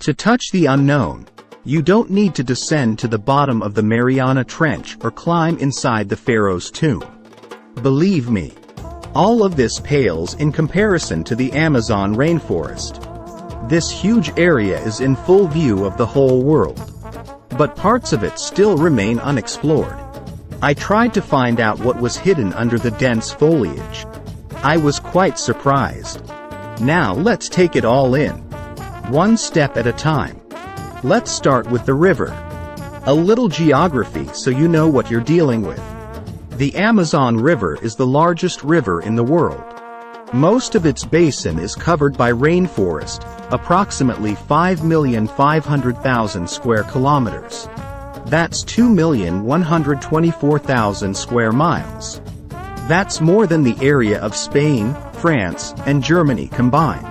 To touch the unknown, you don't need to descend to the bottom of the Mariana Trench or climb inside the Pharaoh's tomb. Believe me, all of this pales in comparison to the Amazon rainforest. This huge area is in full view of the whole world, but parts of it still remain unexplored. I tried to find out what was hidden under the dense foliage. I was quite surprised. Now let's take it all in, one step at a time. Let's start with the river. A little geography so you know what you're dealing with. The Amazon River is the largest river in the world. Most of its basin is covered by rainforest, approximately 5,500,000 square kilometers. That's 2,124,000 square miles. That's more than the area of Spain, France, and Germany combined.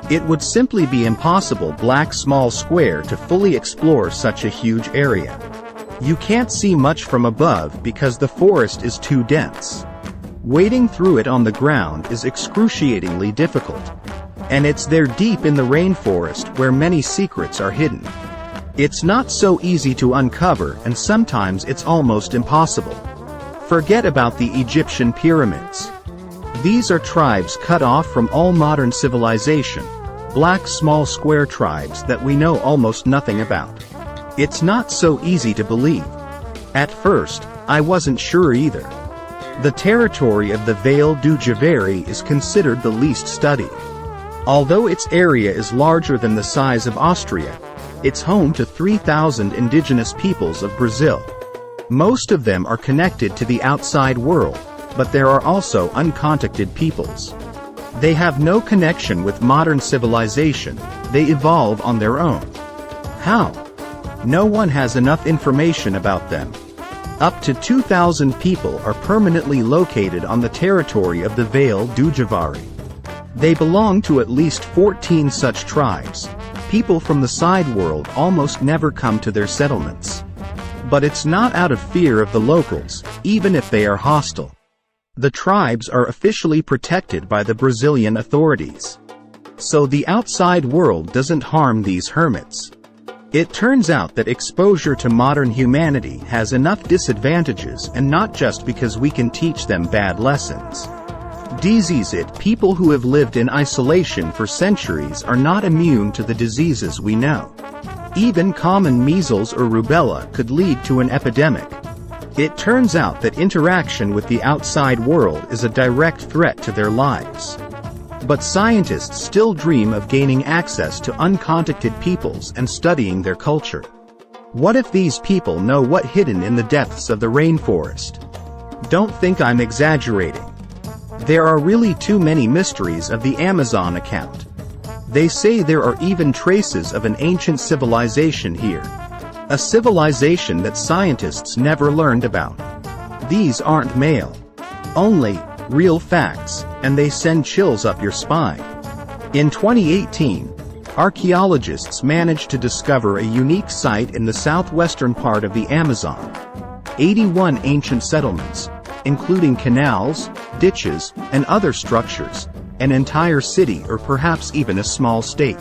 It would simply be impossible small square to fully explore such a huge area. You can't see much from above because the forest is too dense. Wading through it on the ground is excruciatingly difficult. And it's there deep in the rainforest where many secrets are hidden. It's not so easy to uncover, and sometimes it's almost impossible. Forget about the Egyptian pyramids. These are tribes cut off from all modern civilization, small square tribes that we know almost nothing about. It's not so easy to believe. At first, I wasn't sure either. The territory of the Vale du Javari is considered the least studied. Although its area is larger than the size of Austria, it's home to 3,000 indigenous peoples of Brazil. Most of them are connected to the outside world, but there are also uncontacted peoples. They have no connection with modern civilization, they evolve on their own. How? No one has enough information about them. Up to 2,000 people are permanently located on the territory of the Vale du Javari. They belong to at least 14 such tribes. People from the side world almost never come to their settlements. But it's not out of fear of the locals, even if they are hostile. The tribes are officially protected by the Brazilian authorities. So the outside world doesn't harm these hermits. It turns out that exposure to modern humanity has enough disadvantages, and not just because we can teach them bad lessons. People who have lived in isolation for centuries are not immune to the diseases we know. Even common measles or rubella could lead to an epidemic. It turns out that interaction with the outside world is a direct threat to their lives. But scientists still dream of gaining access to uncontacted peoples and studying their culture. What if these people know what's hidden in the depths of the rainforest? Don't think I'm exaggerating. There are really too many mysteries of the Amazon account. They say there are even traces of an ancient civilization here. A civilization that scientists never learned about. These aren't only real facts, and they send chills up your spine. In 2018, archaeologists managed to discover a unique site in the southwestern part of the Amazon. 81 ancient settlements, including canals, ditches, and other structures, an entire city or perhaps even a small state.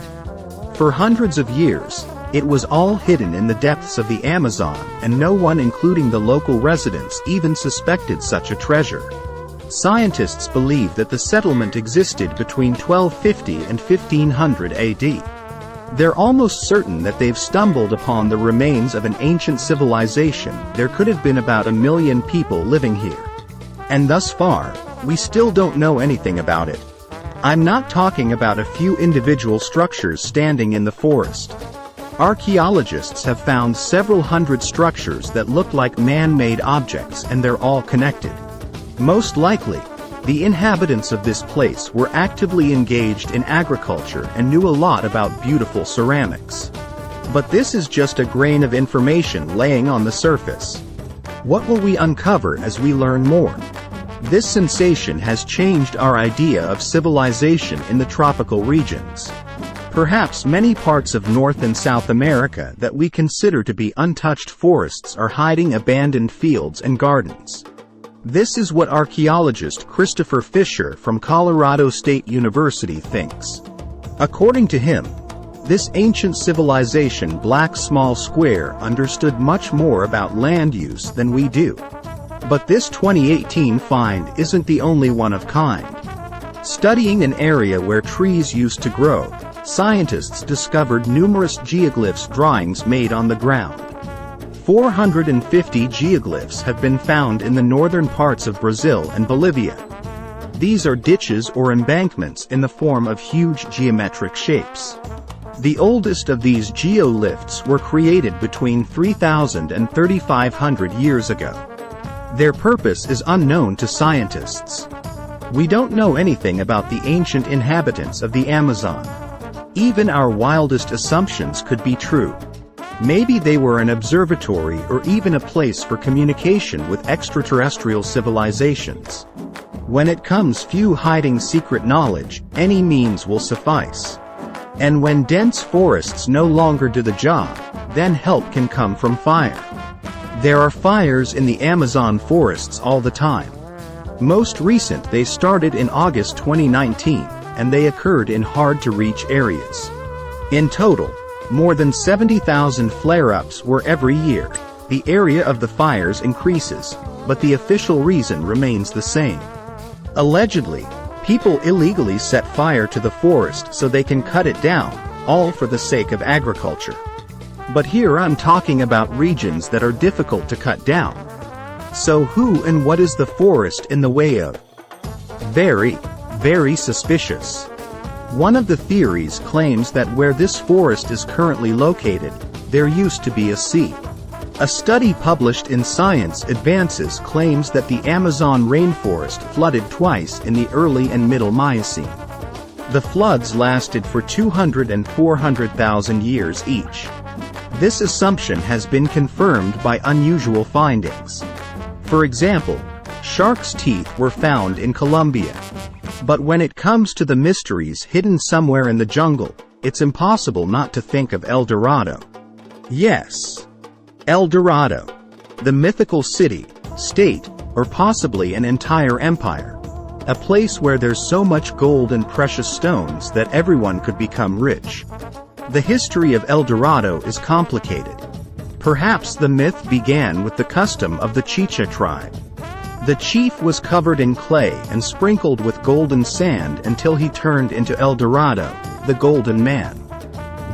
For hundreds of years, it was all hidden in the depths of the Amazon, and no one, including the local residents, even suspected such a treasure. Scientists believe that the settlement existed between 1250 and 1500 AD. They're almost certain that they've stumbled upon the remains of an ancient civilization. There could have been about 1 million people living here. And thus far, we still don't know anything about it. I'm not talking about a few individual structures standing in the forest. Archaeologists have found several hundred structures that look like man-made objects, and they're all connected. Most likely, the inhabitants of this place were actively engaged in agriculture and knew a lot about beautiful ceramics. But this is just a grain of information laying on the surface. What will we uncover as we learn more? This sensation has changed our idea of civilization in the tropical regions. Perhaps many parts of North and South America that we consider to be untouched forests are hiding abandoned fields and gardens. This is what archaeologist Christopher Fisher from Colorado State University thinks. According to him, This ancient civilization Black Small Square understood much more about land use than we do. But this 2018 find isn't the only one of kind. Studying an area where trees used to grow, scientists discovered numerous geoglyphs drawings made on the ground. 450 geoglyphs have been found in the northern parts of Brazil and Bolivia. These are ditches or embankments in the form of huge geometric shapes. The oldest of these geoliths were created between 3,000 and 3,500 years ago. Their purpose is unknown to scientists. We don't know anything about the ancient inhabitants of the Amazon. Even our wildest assumptions could be true. Maybe they were an observatory or even a place for communication with extraterrestrial civilizations. When it comes few hiding secret knowledge, any means will suffice. And when dense forests no longer do the job, then help can come from fire. There are fires in the Amazon forests all the time. Most recent they started in August 2019, and they occurred in hard-to-reach areas. In total, more than 70,000 flare-ups were every year. The area of the fires increases, but the official reason remains the same. Allegedly, people illegally set fire to the forest so they can cut it down, all for the sake of agriculture. But here I'm talking about regions that are difficult to cut down. So who and what is the forest in the way of? Very, very suspicious. One of the theories claims that where this forest is currently located, there used to be a sea. A study published in Science Advances claims that the Amazon rainforest flooded twice in the early and middle Miocene. The floods lasted for 200 and 400,000 years each. This assumption has been confirmed by unusual findings. For example, sharks' teeth were found in Colombia. But when it comes to the mysteries hidden somewhere in the jungle, it's impossible not to think of El Dorado. Yes, El Dorado. The mythical city, state, or possibly an entire empire. A place where there's so much gold and precious stones that everyone could become rich. The history of El Dorado is complicated. Perhaps the myth began with the custom of the Chicha tribe. The chief was covered in clay and sprinkled with golden sand until he turned into El Dorado, the Golden Man.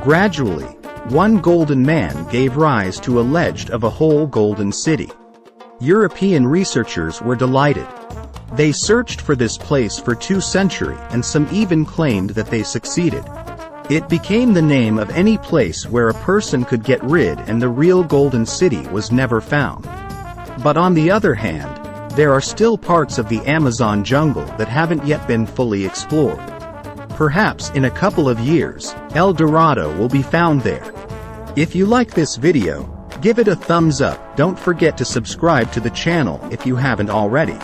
Gradually, one golden man gave rise to a legend of a whole golden city. European researchers were delighted. They searched for this place for 2 centuries and some even claimed that they succeeded. It became the name of any place where a person could get rid and the real golden city was never found. But on the other hand, there are still parts of the Amazon jungle that haven't yet been fully explored. Perhaps in a couple of years, El Dorado will be found there. If you like this video, give it a thumbs up. Don't forget to subscribe to the channel if you haven't already.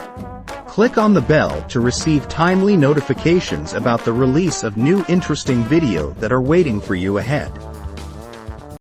Click on the bell to receive timely notifications about the release of new interesting videos that are waiting for you ahead.